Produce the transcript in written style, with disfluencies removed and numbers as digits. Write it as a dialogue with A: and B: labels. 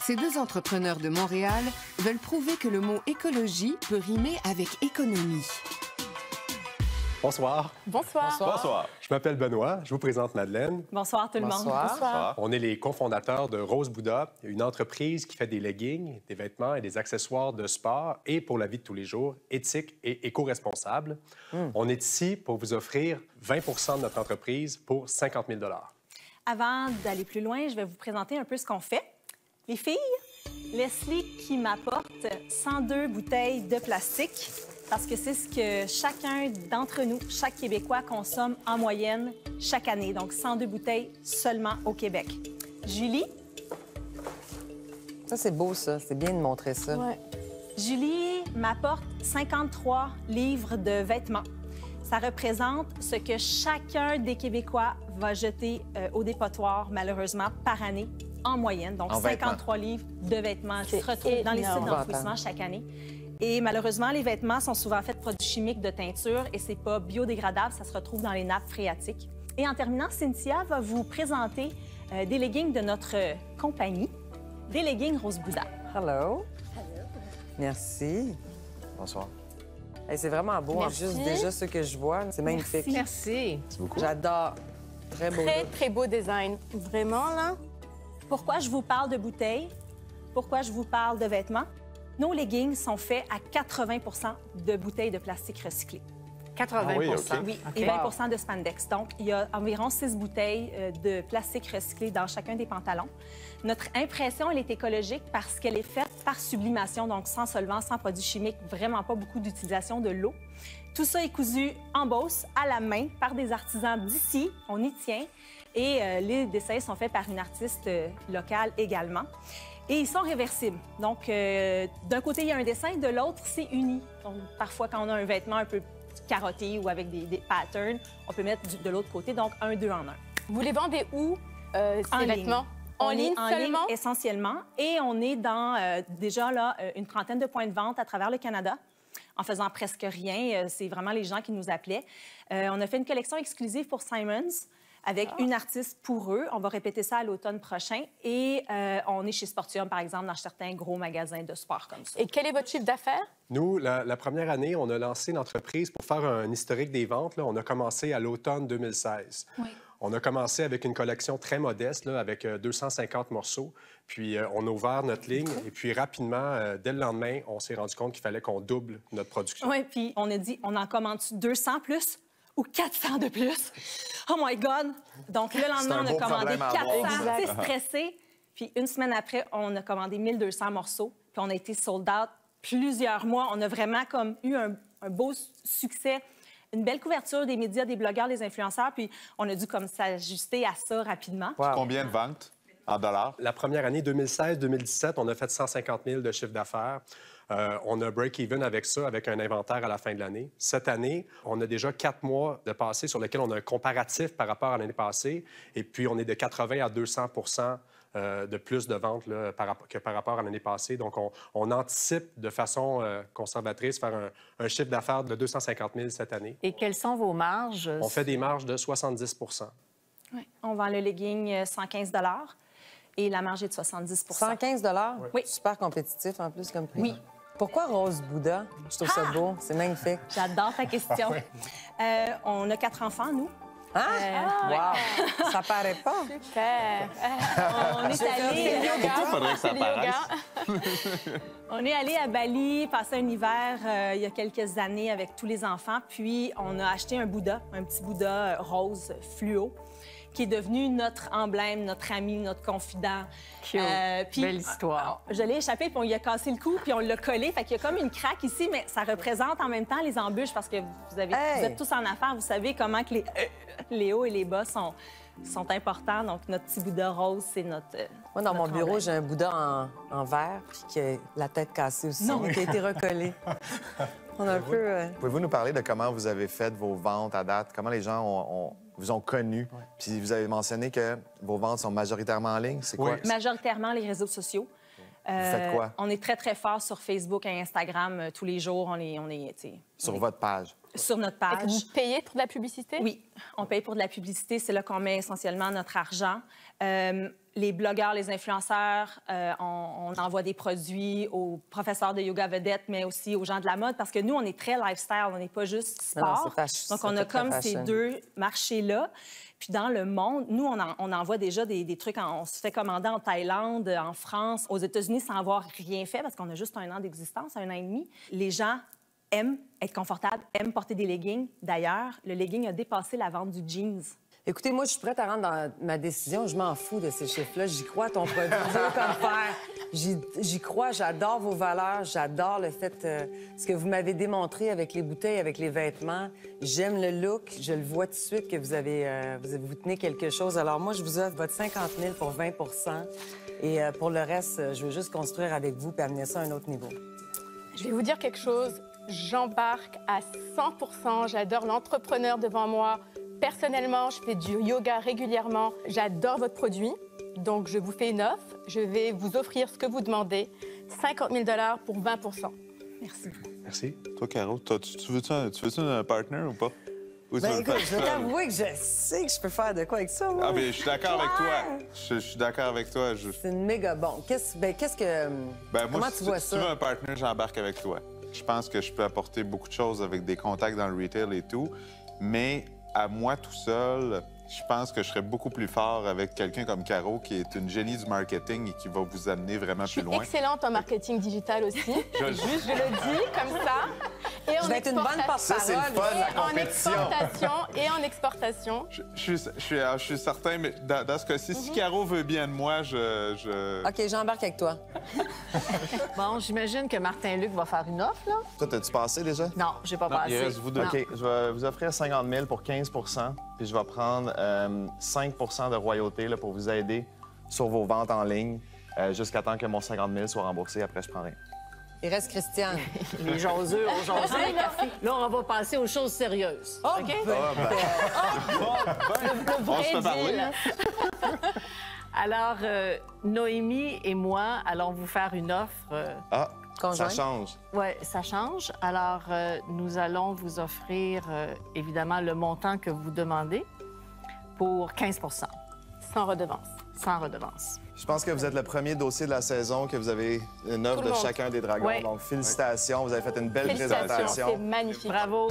A: Ces deux entrepreneurs de Montréal veulent prouver que le mot écologie peut rimer avec économie.
B: Bonsoir.
C: Bonsoir.
D: Bonsoir.
B: Je m'appelle Benoît, je vous présente Madeleine.
C: Bonsoir tout le monde.
D: Bonsoir.
B: On est les cofondateurs de Rose Bouddha, une entreprise qui fait des leggings, des vêtements et des accessoires de sport et pour la vie de tous les jours, éthiques et éco-responsables. On est ici pour vous offrir 20 de notre entreprise pour 50 000
C: Avant d'aller plus loin, je vais vous présenter un peu ce qu'on fait. Les filles, Leslie qui m'apporte 102 bouteilles de plastique parce que c'est ce que chacun d'entre nous, chaque Québécois, consomme en moyenne chaque année. Donc, 102 bouteilles seulement au Québec. Julie?
E: Ça, c'est beau, ça. C'est bien de montrer ça.
C: Ouais. Julie m'apporte 53 livres de vêtements. Ça représente ce que chacun des Québécois va jeter au dépotoir, malheureusement, par année, en moyenne. Donc, 53 livres de vêtements qui se retrouvent dans les sites d'enfouissement chaque année. Et malheureusement, les vêtements sont souvent faits de produits chimiques, de teinture, et c'est pas biodégradable, ça se retrouve dans les nappes phréatiques. Et en terminant, Cynthia va vous présenter des leggings de notre compagnie, des leggings Rose Bouddha.
E: Hello. Merci.
D: Bonsoir.
E: Hey, c'est vraiment beau.
F: Merci.
E: En plus, déjà, ce que je vois, c'est magnifique.
F: Merci.
D: Merci beaucoup.
E: J'adore. Très beau.
F: Très,
E: look.
F: très beau design. Vraiment, là?
C: Pourquoi je vous parle de bouteilles? Pourquoi je vous parle de vêtements? Nos leggings sont faits à 80 de bouteilles de plastique recyclées.
F: 80
D: Ah oui, OK.
C: Oui, et 20 de spandex. Donc, il y a environ 6 bouteilles de plastique recyclé dans chacun des pantalons. Notre impression, elle est écologique parce qu'elle est faite par sublimation, donc sans solvant, sans produits chimiques, vraiment pas beaucoup d'utilisation de l'eau. Tout ça est cousu en Beauce, à la main, par des artisans d'ici. On y tient. Et les dessins sont faits par une artiste locale également. Et ils sont réversibles. Donc, d'un côté, il y a un dessin, de l'autre, c'est uni. Donc, parfois, quand on a un vêtement un peu carotté ou avec des patterns, on peut mettre de l'autre côté, donc un, deux en un.
F: Vous les vendez où, ces vêtements? En ligne seulement?
C: Essentiellement. Et on est dans, déjà, là, une trentaine de points de vente à travers le Canada, en faisant presque rien. C'est vraiment les gens qui nous appelaient. On a fait une collection exclusive pour Simons, avec une artiste pour eux. On va répéter ça à l'automne prochain. Et on est chez Sportium, par exemple, dans certains gros magasins de sport comme ça.
F: Et quel est votre chiffre d'affaires?
B: Nous, la première année, on a lancé l'entreprise pour faire un historique des ventes. Là. On a commencé à l'automne 2016.
C: Oui.
B: On a commencé avec une collection très modeste, là, avec 250 morceaux. Puis on a ouvert notre ligne. Et puis rapidement, dès le lendemain, on s'est rendu compte qu'il fallait qu'on double notre production.
C: Oui, puis on a dit, on en commande 200 plus ou 400 de plus? Oh my God! Donc, le lendemain, on a commandé 400, c'est stressé. Puis une semaine après, on a commandé 1200 morceaux. Puis on a été sold out plusieurs mois. On a vraiment comme eu un beau succès, une belle couverture des médias, des blogueurs, des influenceurs. Puis on a dû comme s'ajuster à ça rapidement.
E: Wow.
D: Combien de ventes en dollars?
B: La première année, 2016-2017, on a fait 150 000 de chiffre d'affaires. On a break-even avec ça, avec un inventaire à la fin de l'année. Cette année, on a déjà 4 mois de passé sur lesquels on a un comparatif par rapport à l'année passée. Et puis, on est de 80 à 200 de plus de ventes là, que par rapport à l'année passée. Donc, on anticipe de façon conservatrice faire un chiffre d'affaires de 250 000 cette année.
G: Et quelles sont vos marges?
B: On fait des marges de 70
C: Oui. On vend le legging 115 et la marge est de 70
E: 115
C: Oui.
E: Super compétitif, en plus, comme prix.
C: Oui.
E: Pourquoi Rose Bouddha? Je trouve ça beau. C'est magnifique.
C: J'adore ta question. On a 4 enfants, nous.
E: Wow! Ça paraît pas.
F: Super.
C: On est allé...
D: Faudrait que ça paraisse.
C: On est allé à Bali, passer un hiver il y a quelques années avec tous les enfants. Puis, on a acheté un Bouddha, un petit Bouddha rose fluo, qui est devenu notre emblème, notre ami, notre confident.
G: Cute. Belle histoire.
C: Je l'ai échappé, puis on lui a cassé le cou, puis on l'a collé. Fait qu'il y a comme une craque ici, mais ça représente en même temps les embûches, parce que vous êtes tous en affaires, vous savez comment que les hauts et les bas sont importants. Donc, notre petit Bouddha rose, c'est notre...
E: Moi, dans mon
C: notre
E: bureau,
C: emblème.
E: j'ai un Bouddha en verre, puis qui a la tête cassée aussi,
C: Non.
E: mais qui a été recollé. On a un peu...
D: Pouvez-vous nous parler de comment vous avez fait vos ventes à date? Comment les gens vous ont connu? Puis vous avez mentionné que vos ventes sont majoritairement en ligne. C'est quoi?
C: Majoritairement les réseaux sociaux.
D: Vous faites quoi?
C: On est très, très fort sur Facebook et Instagram. Tous les jours, on est
D: Sur votre page.
C: sur notre
F: Est-ce que
C: page.
F: vous payez pour de la publicité?
C: Oui, on paye pour de la publicité. C'est là qu'on met essentiellement notre argent. les blogueurs, les influenceurs, on envoie des produits aux professeurs de yoga vedettes, mais aussi aux gens de la mode, parce que nous, on est très lifestyle, on n'est pas juste sport. Donc, on a comme ces deux marchés-là. Puis dans le monde, nous, on envoie déjà des trucs, on se fait commander en Thaïlande, en France, aux États-Unis, sans avoir rien fait, parce qu'on a juste 1 an d'existence, 1 an et demi. Les gens aiment être confortables, aiment porter des leggings. D'ailleurs, le legging a dépassé la vente du jeans.
E: Écoutez, moi, je suis prête à rendre dans ma décision. Je m'en fous de ces chiffres-là. J'y crois à ton produit. Je veux comme faire. J'y crois. J'adore vos valeurs. J'adore le fait... ce que vous m'avez démontré avec les bouteilles, avec les vêtements. J'aime le look. Je le vois tout de suite que vous tenez quelque chose. Alors moi, je vous offre votre 50 000 pour 20 Et pour le reste, je veux juste construire avec vous et amener ça à un autre niveau.
F: Je vais vous dire quelque chose. J'embarque à 100 J'adore l'entrepreneur devant moi. Personnellement, je fais du yoga régulièrement. J'adore votre produit. Donc, je vous fais une offre. Je vais vous offrir ce que vous demandez. 50 000 $ pour 20
C: Merci.
B: Merci.
H: Toi, Caro, tu veux-tu un partner ou pas? Ou
E: Ben écoute, je vais t'avouer que je sais que je peux faire de quoi avec ça, moi.
H: Ah, bien, je suis d'accord avec toi. Je suis d'accord avec toi.
E: C'est une méga bon. Comment tu vois ça?
H: Si tu veux un partner, j'embarque avec toi. Je pense que je peux apporter beaucoup de choses avec des contacts dans le retail et tout, mais à moi tout seul, je pense que je serais beaucoup plus fort avec quelqu'un comme Caro, qui est une génie du marketing et qui va vous amener vraiment plus loin.
F: Je suis excellente en marketing digital aussi. Je le dis comme ça. Et
E: je vais être une bonne porte-parole.
D: Ça, c'est le fun, la compétition.
F: En exportation.
H: Je suis certain, mais dans ce cas-ci, si Caro veut bien de moi,
E: OK, j'embarque avec toi.
G: Bon, j'imagine que Martin-Luc va faire une offre, là.
D: Toi, t'as-tu passé déjà?
G: Non, j'ai pas passé.
H: Il reste vous deux.
D: OK, je vais vous offrir 50 000 pour 15 puis je vais prendre 5 de royauté là, pour vous aider sur vos ventes en ligne jusqu'à temps que mon 50 000 soit remboursé. Après, je prends rien.
E: Il reste Christiane.
G: Les jaseux aujourd'hui. Là, on va passer aux choses sérieuses.
E: Oh,
G: OK?
H: On se fait parler.
G: Alors, Noémie et moi allons vous faire une offre.
E: Conjointe.
D: Ça change.
G: Oui, ça change. Alors, nous allons vous offrir, évidemment, le montant que vous demandez pour 15
F: Sans redevance.
G: Sans redevance.
D: Je pense que vous êtes le premier dossier de la saison, que vous avez une offre de chacun des dragons.
G: Ouais.
D: Donc, félicitations. Vous avez fait une belle
F: Félicitations,
D: présentation.
F: c'est magnifique.
G: Bravo.